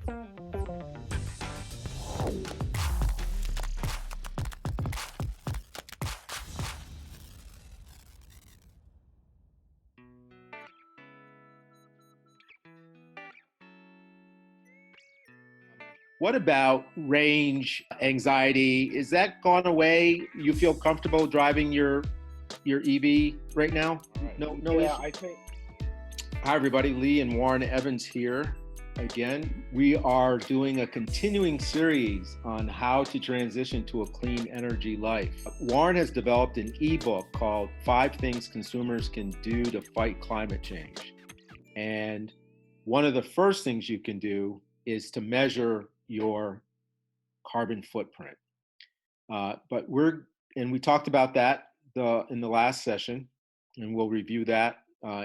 What about range anxiety? Is that gone away? You feel comfortable driving your EV right now? No Yeah, issue. I think. Hi everybody, Lee and Warren Evans here again. We are doing a continuing series on how to transition to a clean energy life. Warren has developed an ebook called 5 Things Consumers Can Do to Fight Climate Change. And one of the first things you can do is to measure your carbon footprint. We talked about that in the last session, and we'll review that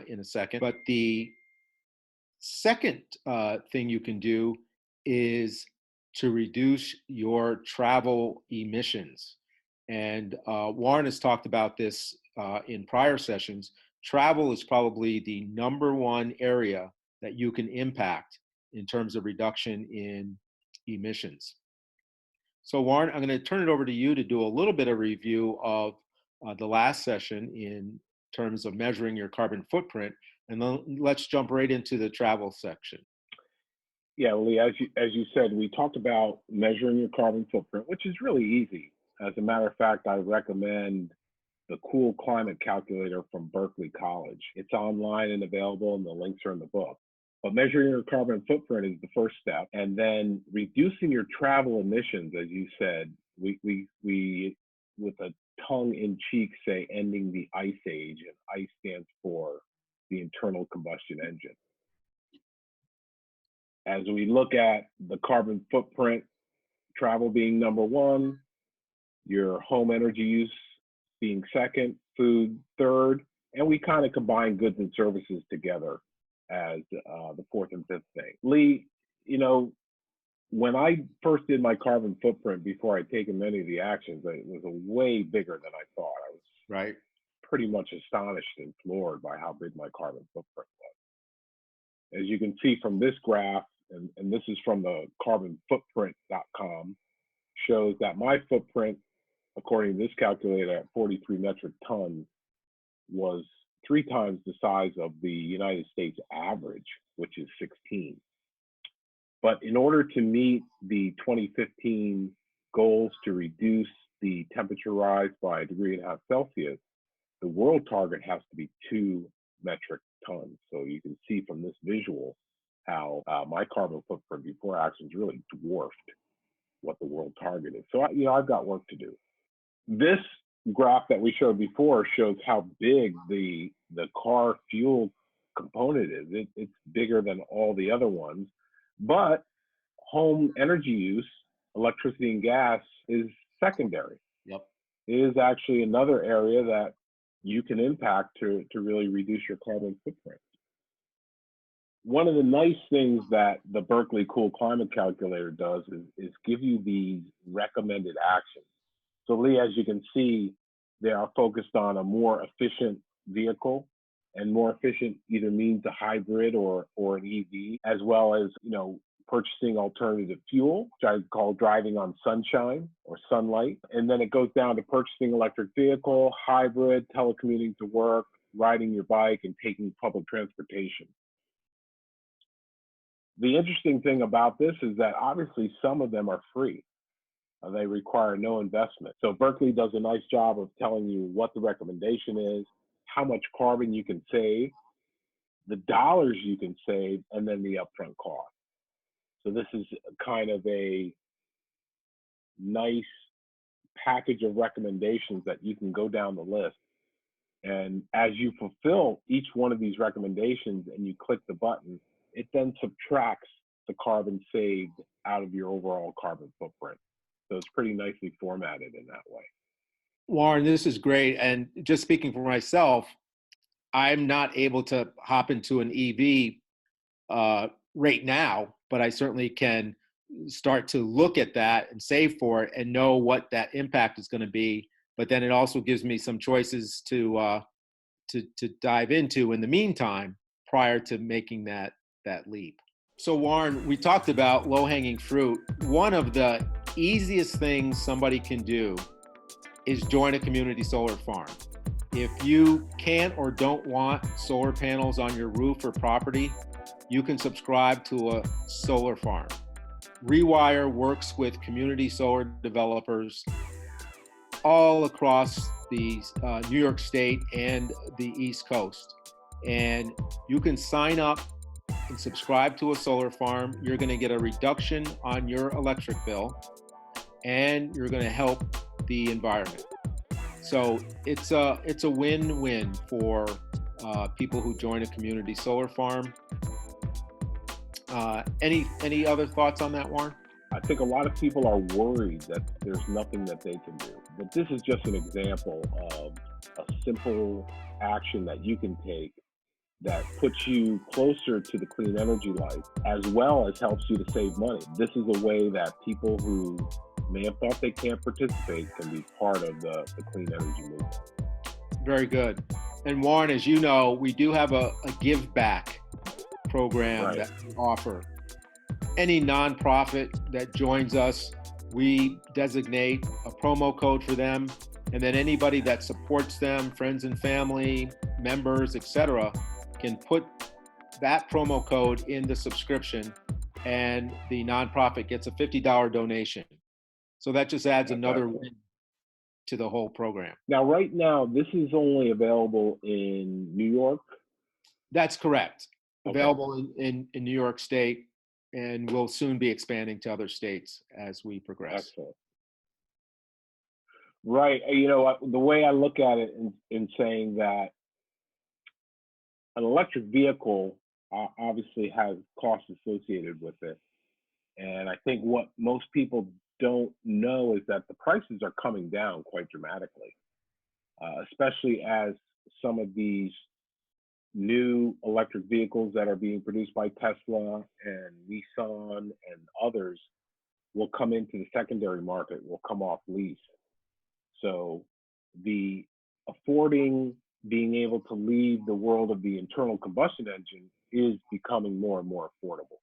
in a second. But the second thing you can do is to reduce your travel emissions. And Warren has talked about this in prior sessions. Travel is probably the number one area that you can impact in terms of reduction in emissions. So Warren, I'm going to turn it over to you to do a little bit of review of the last session in terms of measuring your carbon footprint, and then let's jump right into the travel section. Yeah, Lee, as you said, we talked about measuring your carbon footprint, which is really easy. As a matter of fact, I recommend the Cool Climate Calculator from Berkeley College. It's online and available, and the links are in the book. But measuring your carbon footprint is the first step. And then reducing your travel emissions, as you said, we with a tongue in cheek say ending the ICE age, and ICE stands for the internal combustion engine. As we look at the carbon footprint, travel being number one, your home energy use being second, food third, and we kind of combine goods and services together as the fourth and fifth thing. Lee, when I first did my carbon footprint before I'd taken many of the actions, it was way bigger than I thought. I was pretty much astonished and floored by how big my carbon footprint was. As you can see from this graph, and this is from the carbonfootprint.com, shows that my footprint, according to this calculator, at 43 metric tons, was 3 times the size of the United States average, which is 16. But in order to meet the 2015 goals to reduce the temperature rise by 1.5 degrees Celsius, the world target has to be 2 metric tons. So you can see from this visual how my carbon footprint before actions really dwarfed what the world target is. So I've got work to do. This graph that we showed before shows how big the car fuel component is. It's bigger than all the other ones, but home energy use, electricity and gas, is secondary. Yep. It is actually another area that you can impact to really reduce your carbon footprint. One of the nice things that the Berkeley Cool Climate Calculator does is give you these recommended actions. So Lee, as you can see, they are focused on a more efficient vehicle, and more efficient either means a hybrid or an EV, as well as purchasing alternative fuel, which I call driving on sunshine or sunlight. And then it goes down to purchasing electric vehicle, hybrid, telecommuting to work, riding your bike, and taking public transportation. The interesting thing about this is that obviously some of them are free. They require no investment. So Berkeley does a nice job of telling you what the recommendation is, how much carbon you can save, the dollars you can save, and then the upfront cost. So this is kind of a nice package of recommendations that you can go down the list. And as you fulfill each one of these recommendations and you click the button, it then subtracts the carbon saved out of your overall carbon footprint. So it's pretty nicely formatted in that way. Warren, this is great. And just speaking for myself, I'm not able to hop into an EV right now, but I certainly can start to look at that and save for it and know what that impact is going to be. But then it also gives me some choices to dive into in the meantime prior to making that leap. So, Warren, we talked about low hanging fruit. One of the easiest things somebody can do is join a community solar farm. If you can't or don't want solar panels on your roof or property, you can subscribe to a solar farm. Rewire works with community solar developers all across the New York State and the East Coast. And you can sign up and subscribe to a solar farm. You're going to get a reduction on your electric bill, and you're going to help the environment. So it's a win-win for people who join a community solar farm. Any other thoughts on that, Warren? I think a lot of people are worried that there's nothing that they can do. But this is just an example of a simple action that you can take that puts you closer to the clean energy life, as well as helps you to save money. This is a way that people who may have thought they can't participate can be part of the clean energy movement. Very good. And Warren, as you know, we do have a give back program Right. that we offer. Any nonprofit that joins us, we designate a promo code for them, and then anybody that supports them, friends and family, members, etc., can put that promo code in the subscription, and the nonprofit gets a $50 donation. So that just adds That's another excellent. win to the whole program. Now, right now, this is only available in New York. That's correct. Okay. Available in New York State, and we'll soon be expanding to other states as we progress. Excellent. Right. You know, the way I look at it in saying that an electric vehicle obviously has costs associated with it. And I think what most people don't know is that the prices are coming down quite dramatically, especially as some of these new electric vehicles that are being produced by Tesla and Nissan and others will come into the secondary market, will come off lease. So the affording being able to leave the world of the internal combustion engine is becoming more and more affordable.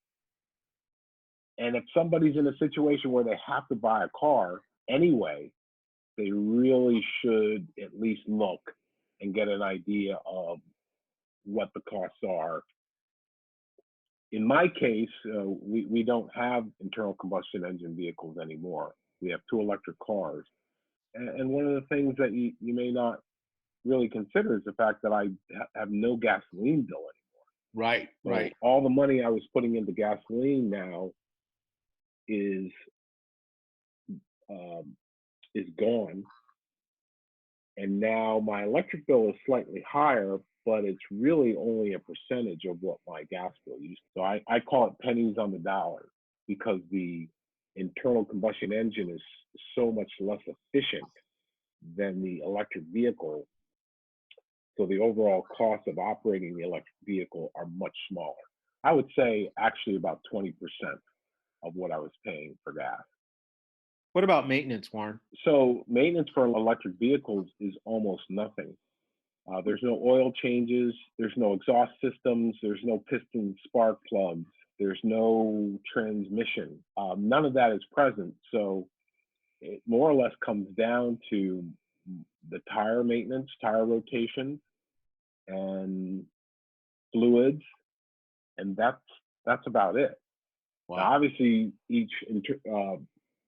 And if somebody's in a situation where they have to buy a car anyway, they really should at least look and get an idea of what the costs are. In my case, we don't have internal combustion engine vehicles anymore. We have 2 electric cars. And one of the things that you may not really consider is the fact that I have no gasoline bill anymore. Right, So right. all the money I was putting into gasoline now is gone, and now my electric bill is slightly higher, but it's really only a percentage of what my gas bill used to. So I call it pennies on the dollar because the internal combustion engine is so much less efficient than the electric vehicle. So the overall cost of operating the electric vehicle are much smaller. I would say actually about 20% of what I was paying for gas. What about maintenance, Warren? So maintenance for electric vehicles is almost nothing. There's no oil changes, there's no exhaust systems, there's no piston spark plugs, there's no transmission. None of that is present. So it more or less comes down to the tire maintenance, tire rotation, and fluids, and that's about it. Now, Wow. obviously, each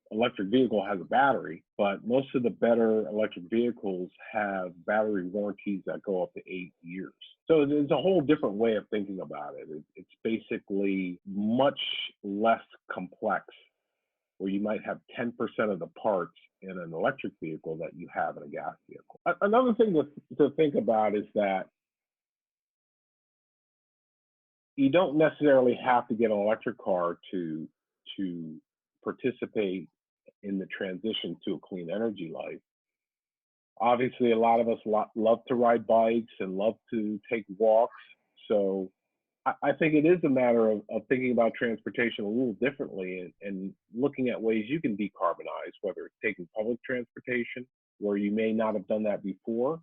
electric vehicle has a battery, but most of the better electric vehicles have battery warranties that go up to 8 years. So there's a whole different way of thinking about it. It's basically much less complex, where you might have 10% of the parts in an electric vehicle that you have in a gas vehicle. Another thing to think about is that you don't necessarily have to get an electric car to participate in the transition to a clean energy life. Obviously, a lot of us love to ride bikes and love to take walks. So I think it is a matter of thinking about transportation a little differently and looking at ways you can decarbonize, whether it's taking public transportation, where you may not have done that before,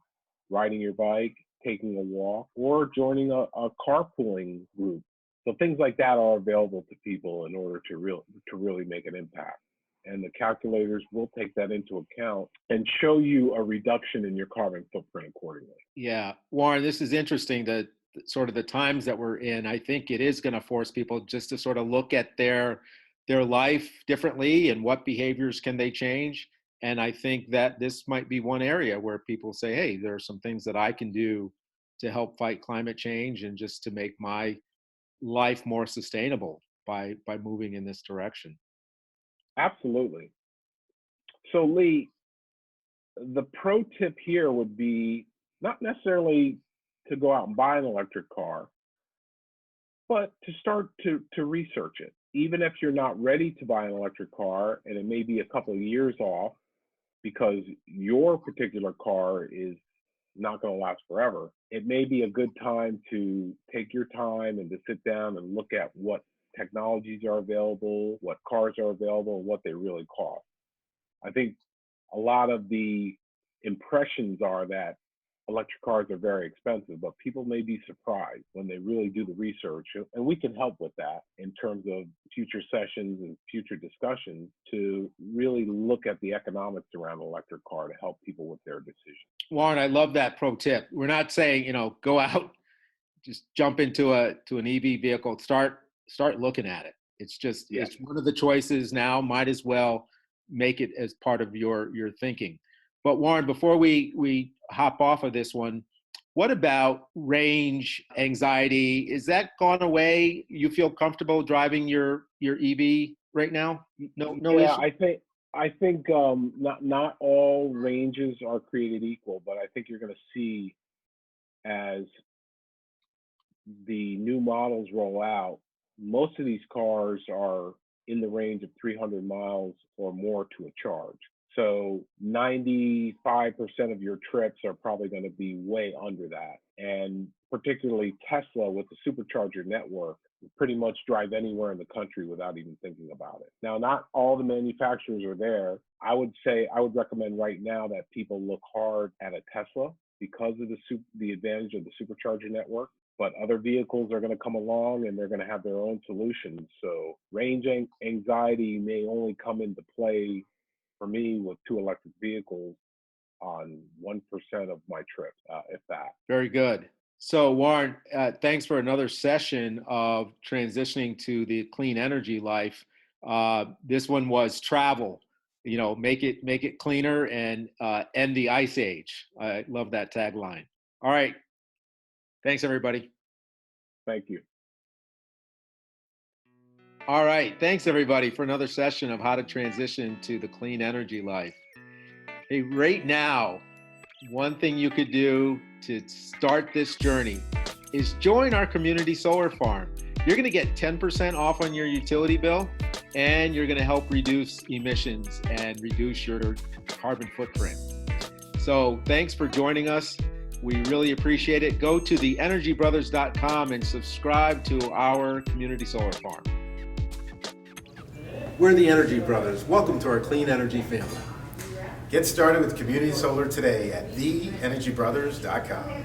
riding your bike, taking a walk, or joining a carpooling group. So things like that are available to people in order to really make an impact. And the calculators will take that into account and show you a reduction in your carbon footprint accordingly. Yeah, Warren, this is interesting. The sort of the times that we're in. I think it is going to force people just to sort of look at their life differently and what behaviors can they change. And I think that this might be one area where people say, "Hey, there are some things that I can do to help fight climate change and just to make my life more sustainable by moving in this direction." Absolutely. So Lee, the pro tip here would be not necessarily to go out and buy an electric car, but to start to research it. Even if you're not ready to buy an electric car and it may be a couple of years off because your particular car is not going to last forever, it may be a good time to take your time and to sit down and look at what technologies are available, what cars are available, and what they really cost. I think a lot of the impressions are that electric cars are very expensive, but people may be surprised when they really do the research. And we can help with that in terms of future sessions and future discussions to really look at the economics around an electric car to help people with their decisions. Warren, I love that pro tip. We're not saying, go out, just jump into an EV vehicle, start looking at it. It's one of the choices now. Might as well make it as part of your thinking. But Warren, before we hop off of this one, what about range anxiety? Is that gone away? You feel comfortable driving your EV right now? No Yeah, issue. I think not all ranges are created equal, but I think you're going to see as the new models roll out, most of these cars are in the range of 300 miles or more to a charge. So 95% of your trips are probably going to be way under that. And particularly Tesla with the supercharger network, pretty much drive anywhere in the country without even thinking about it. Now, not all the manufacturers are there. I would recommend right now that people look hard at a Tesla because of the advantage of the supercharger network. But other vehicles are going to come along and they're going to have their own solutions. So range anxiety may only come into play for me with 2 electric vehicles on 1% of my trips, if that. Very good. So Warren, thanks for another session of transitioning to the clean energy life. This one was travel. Make it cleaner and end the ice age. I love that tagline. All right. Thanks, everybody. Thank you. All right. Thanks, everybody, for another session of how to transition to the clean energy life. Hey, right now, one thing you could do to start this journey is join our community solar farm. You're going to get 10% off on your utility bill, and you're going to help reduce emissions and reduce your carbon footprint. So thanks for joining us. We really appreciate it. Go to theenergybrothers.com and subscribe to our community solar farm. We're the Energy Brothers. Welcome to our clean energy family. Get started with community solar today at theenergybrothers.com.